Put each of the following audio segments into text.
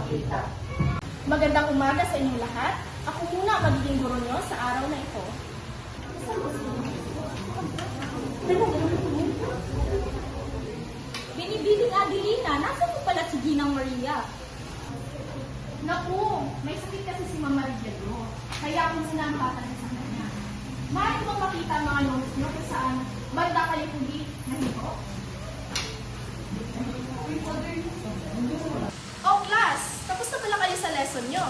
makita. Magandang umaga sa inyong lahat. Ako muna ang magiging guro nyo sa araw na ito. Binibiling Adelina, nasaan mo pala si Ginang Maria? Naku, may sakit kasi si Mama Maria do. Kaya ako muna ang tatagay sa kanya. Maaari bang makita ang mga notes nyo kung saan banda kayo hindi nahigo? Oh class, tapos na pala kayo sa lesson nyo.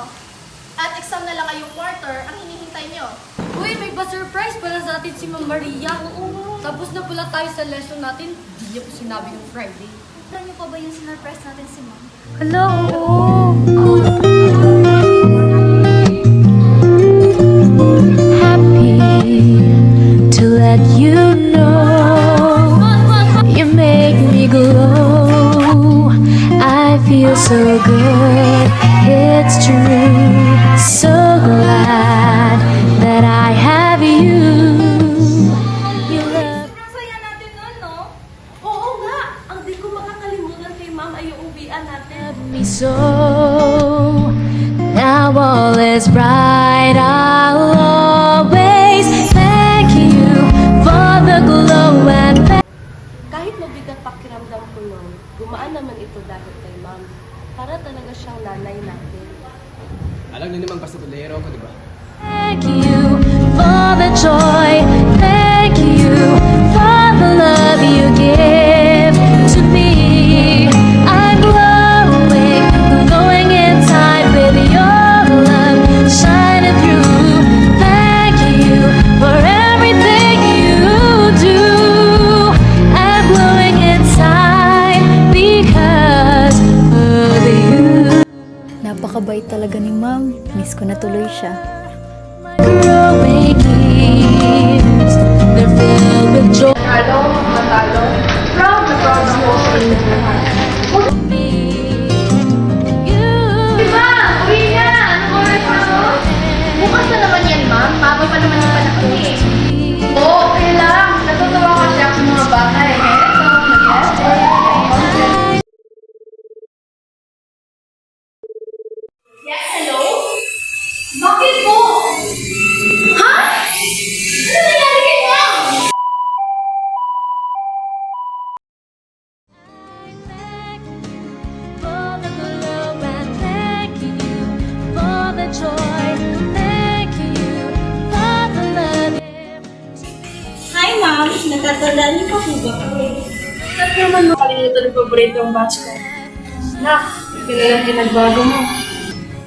At exam na lang ngayong quarter ang hinihintay nyo. Uy, may pa-surprise pala sa atin si Ma'am Maria. Oo. Tapos na pala tayo sa lesson natin. Hindi niya po sinabi ng Friday. Alam niyo pa ba yung sinurprise natin si Ma'am? Hello! Happy to let you know you make me glow. I feel so good, it's true. So glad that I have you. You love Ang saya natin nun, no? Oo nga! Ang di ko makakalimutan kay Ma'am ay yung uwian natin. me so. Now all is bright. I'll always thank you for the glow and Kahit mabigat pakiramdam ko nun, gumaan naman ito dahil kay Ma'am. Para talaga siyang nanay natin. Alam niyo naman pastolero ko, di ba? thank you for the joy. Thank you for the love you give to me. I'm glowing, glowing inside with your love shining through. Thank you for everything you do. I'm glowing inside because of you. Napakabait talaga ni Ma'am. Miss ko na tuloy siya. Growing years, they're filled with joy. Proud na proud ako sa inyo lahat. Uwi na! Anong oras na to? Bukas na naman yan, ma'am. Bago pa naman yung panahon eh. Oo, okay lang. Natutuwa kasi ako sa mga bata eh. Yes, hello? Bakit po? Ha? Ano nangyari kay ma'am? For the glow and thank you for the joy. Thank you for the love. Hi, ma'am. Natatandaan niyo pa po ba ko? Ba't naman makalimutan yung paboritong batch ko? Nak, kailan pinagbago mo?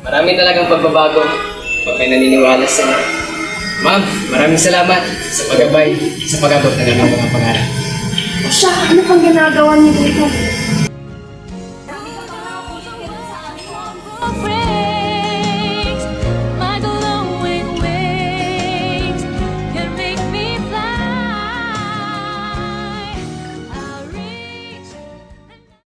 Marami talagang pagbabago pag may naniniwala sa inyo. Ma'am, maraming salamat sa paggabay, sa pag-abot na ng mga pangarap. O siya, ano pang ginagawa niyo dito?